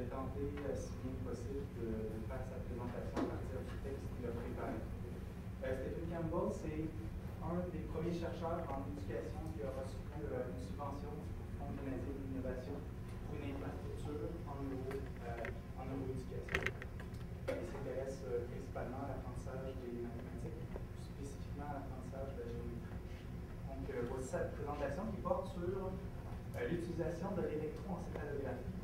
tenter, si bien que possible, de faire sa présentation à partir du texte qu'il a préparé. Stephen Campbell, c'est un des premiers chercheurs en éducation qui a reçu une subvention du Fonds canadien d'innovation pour une infrastructure en neuroéducation. Il s'intéresse principalement à l'apprentissage des mathématiques, plus spécifiquement à l'apprentissage de la géométrie. Donc, voici sa présentation qui porte sur l'utilisation de l'électroencéphalographie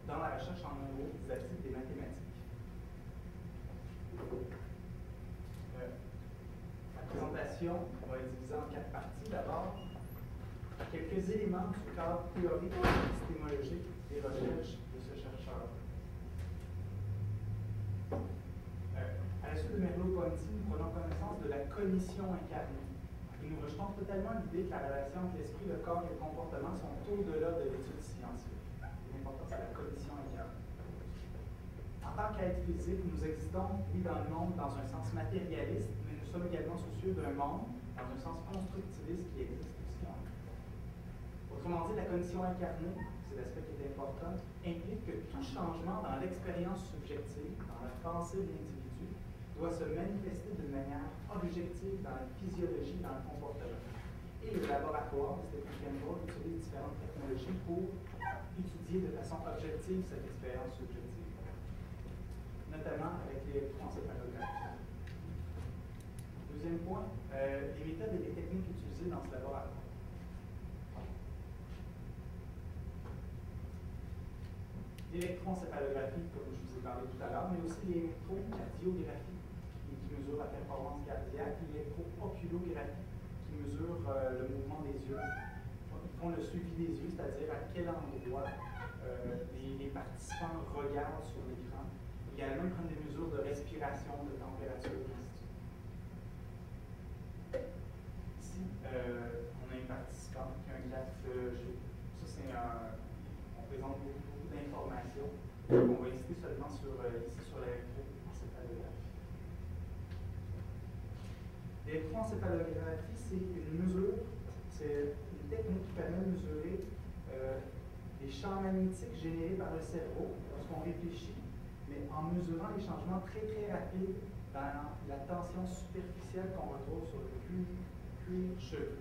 dans la recherche en neurodidactique des mathématiques. La présentation va être divisée en 4 parties. D'abord, quelques éléments du cadre théorique et épistémologique des recherches de ce chercheur. À la suite de Merleau-Ponty, nous prenons connaissance de la cognition incarnée. Et nous rejetons totalement l'idée que la relation entre l'esprit, le corps et le comportement sont au-delà de l'étude scientifique. L'important, c'est la cognition incarnée. En tant qu'être physique, nous existons, oui, dans le monde dans un sens matérialiste, mais nous sommes également soucieux d'un monde dans un sens constructiviste qui existe aussi en nous. Autrement dit, la cognition incarnée, c'est l'aspect qui est important, implique que tout changement dans l'expérience subjective, dans la pensée de l'individu, doit se manifester d'une manière objective dans la physiologie, dans le comportement. Et le laboratoire de Stephen Campbell utilise différentes technologies pour étudier de façon objective cette expérience subjective, notamment avec l'électroencéphalographie. Deuxième point, les méthodes et les techniques utilisées dans ce laboratoire. L'électroencéphalographie, comme je vous ai parlé tout à l'heure, mais aussi l'électrocardiographie, qui mesure la performance cardiaque, l'électrooculographie, qui mesure le mouvement des yeux. Ils font le suivi des yeux, c'est-à-dire à quel endroit les participants regardent sur l'écran. Également, ils prennent des mesures de respiration, de température, et ainsi de suite. Ici, on a un participant qui a un graphe G. Ça, c'est on présente beaucoup d'informations. On va insister seulement sur, ici sur l'électroencéphalographie. L'électroencéphalographie, c'est une mesure, c'est une technique qui permet de mesurer les champs magnétiques générés par le cerveau lorsqu'on réfléchit, mais en mesurant les changements très très rapides dans la tension superficielle qu'on retrouve sur le cuir chevelu.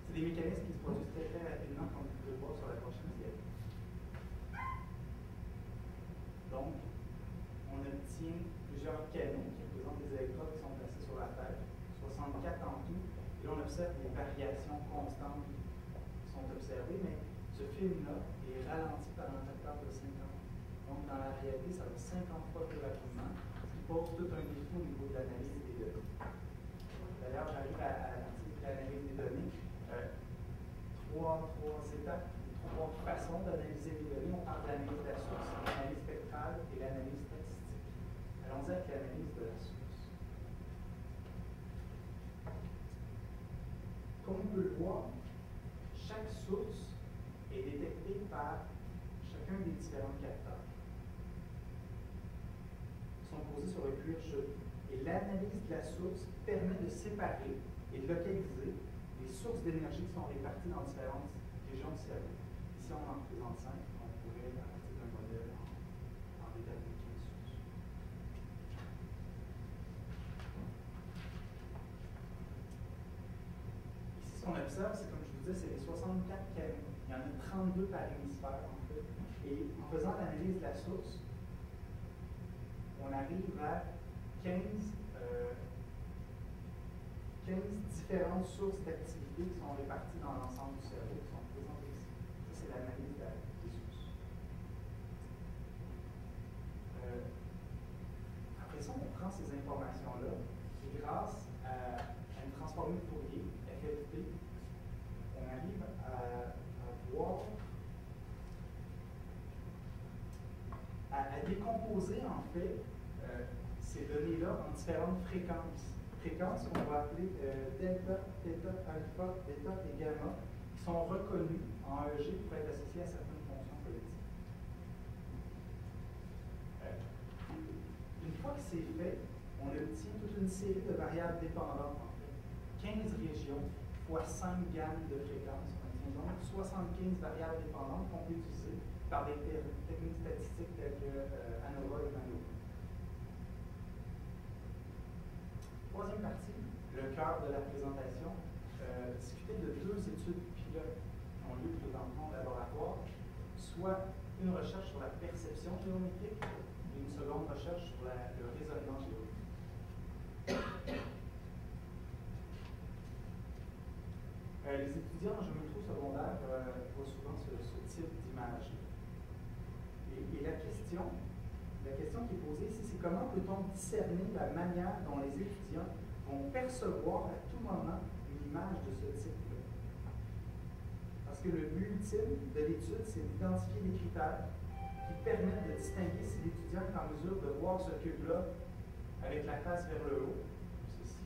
C'est des mécanismes qui se produisent très très rapidement, comme vous pouvez le voir sur la prochaine diapositive. Donc, on obtient plusieurs canaux qui représentent des électrodes qui sont placés sur la tête, 64 en tout, et là on observe des variations constantes qui sont observées, mais ce film-là est ralenti par un facteur de 50. Donc, dans la réalité, ça va 50 fois plus rapidement, ce qui pose tout un défi au niveau de l'analyse des données. D'ailleurs, j'arrive à la partie de l'analyse des données. Trois étapes, trois façons d'analyser les données. On parle de l'analyse de la source, l'analyse spectrale et l'analyse statistique. Allons-y avec l'analyse de la source. Comme on peut le voir, chaque source est détectée par chacun des différents capteurs. Ils sont posés sur le cuir chevelu. Et l'analyse de la source permet de séparer et de localiser les sources d'énergie qui sont réparties dans différentes régions du cerveau. Ici, on en présente 5. On pourrait, à partir d'un modèle, en déterminer 15 sources. Ici, ce qu'on observe, c'est comme je vous disais, c'est les 64 canaux. Il y en a 32 par hémisphère, en fait. Et en faisant l'analyse de la source, on arrive à 15 différentes sources d'activité qui sont réparties dans l'ensemble du cerveau, qui sont présentées ici. Ça, c'est l'analyse des sources. Après ça, on prend ces informations-là et grâce à une transformée de Fourier, FFT, on arrive à voir, à décomposer en fait ces données-là en différentes fréquences. Fréquences qu'on va appeler delta, theta, alpha, bêta et gamma, qui sont reconnues en EEG pour être associées à certaines fonctions collectives. Une fois que c'est fait, on obtient toute une série de variables dépendantes en fait. 15 régions fois 5 gammes de fréquences. On obtient donc 75 variables dépendantes qu'on peut utiliser par des techniques statistiques telles que ANOVA et MANOVA. Troisième partie, le cœur de la présentation, discuter de deux études pilotes qui ont lieu présentement au laboratoire, soit une recherche sur la perception géométrique et une seconde recherche sur le raisonnement géométrique. Les étudiants en géométrie secondaire voient souvent ce type d'image. Et la question qui est posée ici, c'est comment peut-on discerner la manière dont les étudiants vont percevoir à tout moment une image de ce type-là. Parce que le but ultime de l'étude, c'est d'identifier des critères qui permettent de distinguer si l'étudiant est en mesure de voir ce cube-là avec la face vers le haut, comme ceci,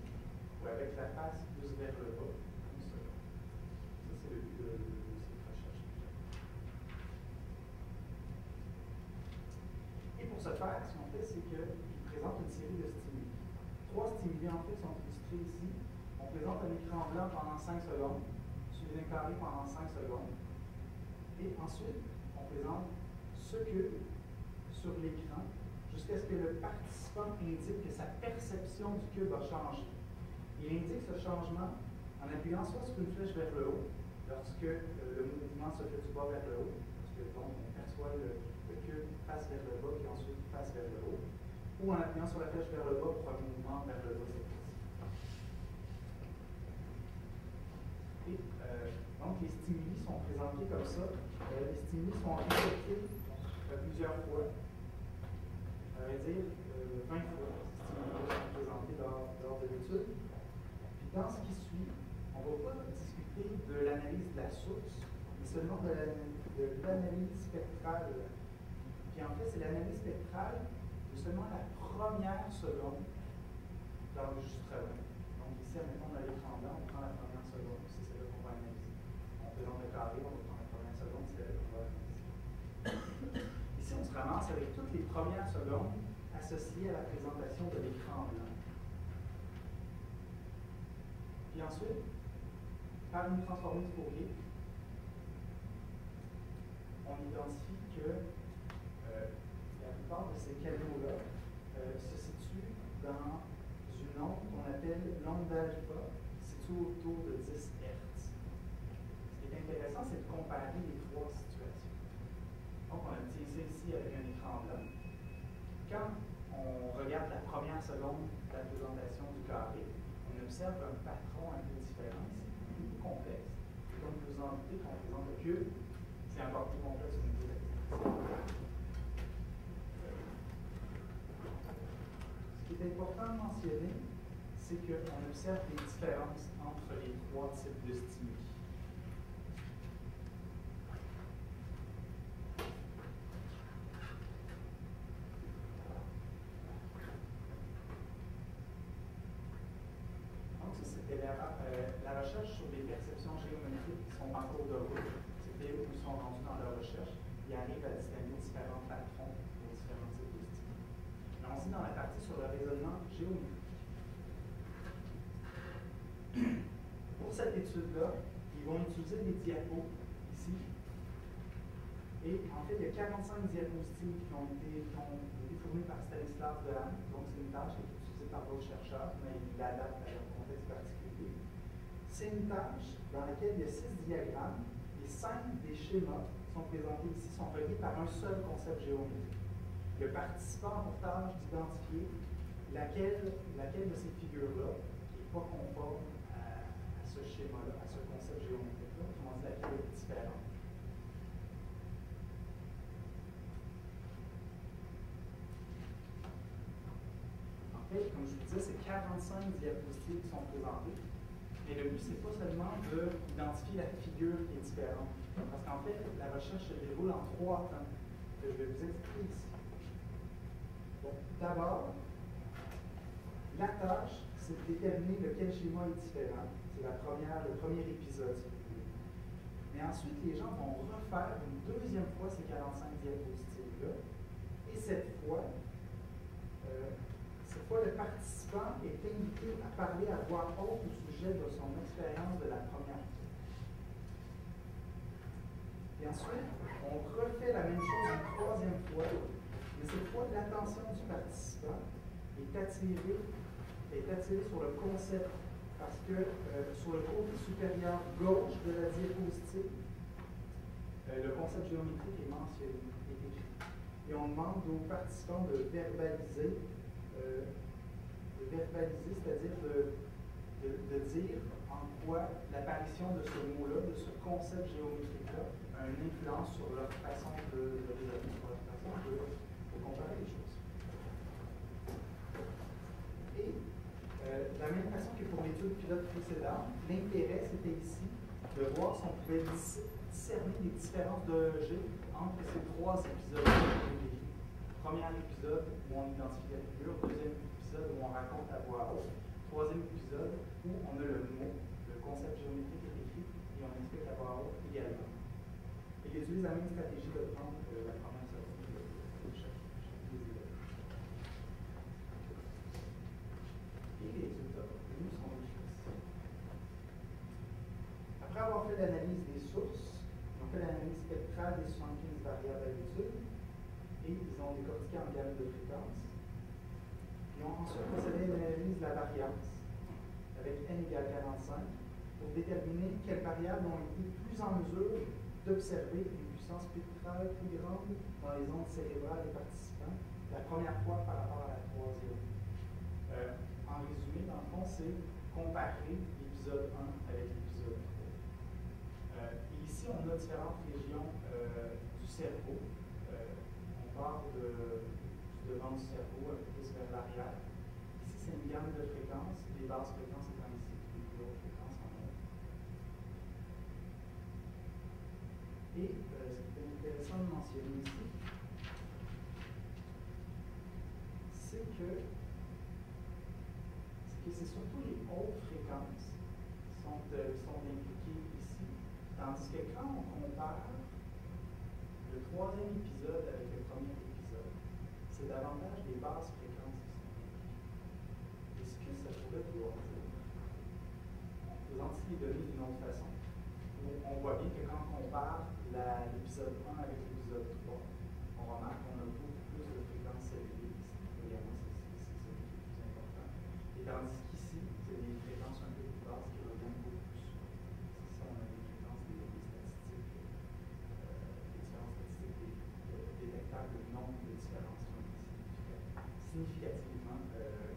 ou avec la face plus vers le bas, comme ça. Ça, c'est le but de cette recherche. Et pour ce faire, ce qu'on fait, c'est qu'il présente une série de stimuli. 3 stimuli en fait sont illustrés ici. On présente un écran blanc pendant 5 secondes, suivi d'un carré pendant 5 secondes. Et ensuite, on présente ce cube sur l'écran jusqu'à ce que le participant indique que sa perception du cube a changé. Il indique ce changement en appuyant soit sur une flèche vers le haut, lorsque le mouvement se fait du bas vers le haut, parce que donc on perçoit le cube face vers le bas puis ensuite face vers le haut, ou en appuyant sur la flèche vers le bas pour un mouvement vers le bas cette fois-ci. Et donc les stimuli sont présentés comme ça. Les stimuli sont répétés plusieurs fois. Ça veut dire 20 fois. Les stimuli sont présentés lors de l'étude. Puis dans ce qui suit, on ne va pas discuter de l'analyse de la source, mais seulement de l'analyse spectrale. Puis en fait, c'est l'analyse spectrale de seulement la première seconde d'enregistrement. Donc ici, admettons, on a l'écran blanc, on prend la première seconde, c'est celle-là qu'on va analyser. On présente le carré, on va prendre la première seconde, c'est celle-là qu'on va analyser. Ici, on se ramasse avec toutes les premières secondes associées à la présentation de l'écran blanc. Puis ensuite, par une transformée de Fourier, on identifie que la plupart de ces canaux-là se situent dans une onde qu'on appelle l'onde d'alpha, située autour de 10 Hz. Ce qui est intéressant, c'est de comparer les trois situations. Donc, on a utilisé ici avec un écran blanc. Quand on regarde la première seconde de la présentation du carré, on observe un patron un peu différent ici, un peu plus complexe. Et comme vous en doutez, quand on présente le cube, c'est encore plus complexe au niveau de l'activité. Ce qui est important de mentionner, c'est qu'on observe des différences entre les trois types de stimuli. Donc, ça, c'était la recherche sur les perceptions géométriques qui sont en cours de route. C'était où ils sont rendus dans leur recherche. Ils arrivent à distinguer différents patrons pour différents types de stimuli. Mais on dit dans la partie sur le raisonnement géométrique. Pour cette étude-là, ils vont utiliser des diapos ici. Et en fait, il y a 45 diapositives qui ont été fournies par Stanislas Dehaene. Donc, c'est une tâche qui est utilisée par d'autres chercheurs, mais ils l'adaptent à leur contexte particulier. C'est une tâche dans laquelle il y a 6 diagrammes et 5 des schémas qui sont présentés ici sont reliés par un seul concept géométrique. Le participant a pour tâche d'identifier laquelle de ces figures-là qui n'est pas conforme à ce schéma-là, à ce concept géométrique-là, autrement dit, laquelle est différente. En fait, comme je vous disais, c'est 45 diapositives qui sont présentées. Mais le but, c'est pas seulement d'identifier la figure qui est différente. Parce qu'en fait, la recherche se déroule en 3 temps, que je vais vous expliquer ici. Bon, d'abord, la tâche, c'est de déterminer lequel schéma est différent. C'est le premier épisode, si vous voulez. Mais ensuite, les gens vont refaire une deuxième fois ces 45 diapositives-là. Et cette fois, le participant est invité à parler à voix haute au sujet de son expérience de la première fois. Et Et ensuite, on refait la même chose une troisième fois, mais cette fois, l'attention du participant est attirée sur le concept, parce que sur le côté supérieur gauche de la diapositive, le concept géométrique est mentionné, est écrit. Et on demande aux participants de verbaliser, c'est-à-dire de dire en quoi l'apparition de ce mot-là, de ce concept géométrique-là, a une influence sur leur façon de raisonner, sur leur façon de comparer les choses. Et de la même façon que pour l'étude pilote précédente, l'intérêt, c'était ici de voir si on pouvait discerner les différences de G entre ces trois épisodes. Premier épisode où on identifie la figure, deuxième épisode où on raconte à voix haute, troisième épisode où on a le mot, le concept géométrique est écrit et on explique à voix haute également. Et il utilise la même stratégie de prendre la première sortie de chaque des élèves. Et les résultats obtenus sont écrits ici. Après avoir fait l'analyse des sources, ils ont fait l'analyse spectrale des 75 variables à l'étude et ils ont décortiqué en gamme de fréquence. Ils ont ensuite procédé à une analyse de la variance avec n égale 45 pour déterminer quelles variables ont été plus en mesure d'observer une puissance spectrale plus grande dans les ondes cérébrales des participants la première fois par rapport à la troisième. En résumé, dans le fond, c'est comparer l'épisode 1 avec l'épisode 3. Et ici, on a différentes régions du cerveau. On part du devant du cerveau plus vers l'arrière. Ici, c'est une gamme de fréquences, les basses fréquences étant ici, les plus hautes fréquences en haut. Et ce qui est intéressant de mentionner ici, c'est que c'est surtout les hautes fréquences qui sont impliquées ici, tandis que quand on compare le troisième épisode avec le premier épisode, c'est davantage des basses fréquences qui sont impliquées. Et ce que ça pourrait vouloir dire, on présente ici les données d'une autre façon. On voit bien que quand on compare l'épisode 1 avec l'épisode 3, on remarque qu'on a beaucoup plus de fréquences élevées ici. Également, c'est celui qui est le plus important. Et tandis qu'ici, c'est des fréquences un peu plus basses qui reviennent beaucoup plus souvent. C'est ça, on a des fréquences, des statistiques, des différences statistiques détectables de nombre de différences qui ont été significativement perçues.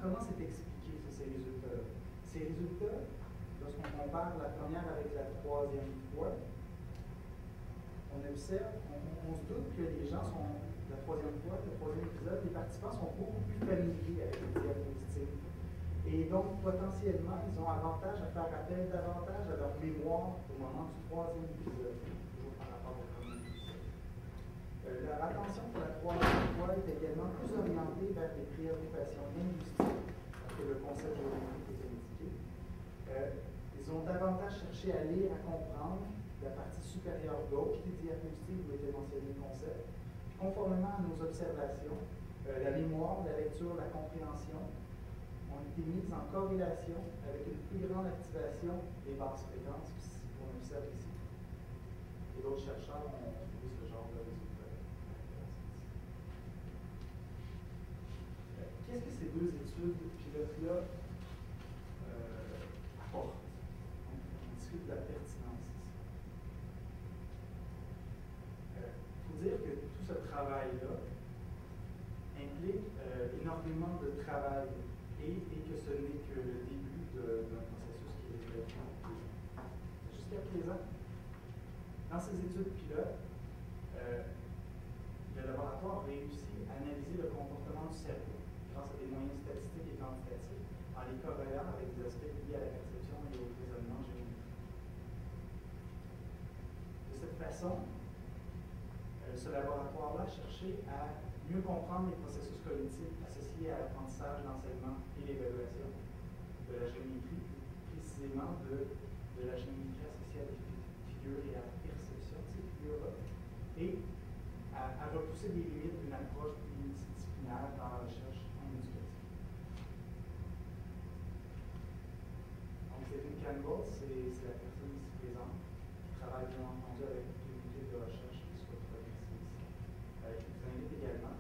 Comment c'est expliqué ces résultats-là? Ces résultats, lorsqu'on compare la première avec la troisième fois, on observe, on se doute que les gens sont, la troisième fois, le troisième épisode, les participants sont beaucoup plus familiers avec les diapositives. Et donc, potentiellement, ils ont avantage à faire appel davantage à leur mémoire au moment du troisième épisode, toujours par rapport au premier épisode. Leur attention pour la troisième fois est également plus orientée vers les préoccupations linguistiques, parce que le concept géométrique est indiqué. Ils ont davantage cherché à lire, à comprendre la partie supérieure gauche des diapositives où était mentionné le concept. Conformément à nos observations, la mémoire, la lecture, la compréhension ont été mises en corrélation avec une plus grande activation des basses fréquences qu'on observe ici. Et d'autres chercheurs ont trouvé ce genre de résultats. Qu'est-ce que ces deux études pilotes-là apportent? Donc, on discute de la pertinence ici. Il faut dire que tout ce travail-là implique énormément de travail et que ce n'est que le début d'un processus qui est développé. Jusqu'à présent, dans ces études pilotes, le laboratoire réussit à analyser le comportement du cerveau grâce à des moyens statistiques et quantitatifs en les corrélant avec des aspects liés à la perception et au raisonnement géométrique. De cette façon, ce laboratoire-là a cherché à mieux comprendre les processus cognitifs associés à l'apprentissage, l'enseignement et l'évaluation de la géométrie, précisément de la géométrie associée à des figures et à la perception de ces figures-là, et à repousser les limites d'une approche multidisciplinaire pépinière dans la recherche en éducation. Donc, Céline Campbell, c'est la personne ici présente qui travaille bien entendu avec toutes les unités de recherche qui se retrouvent ici. Je vous invite également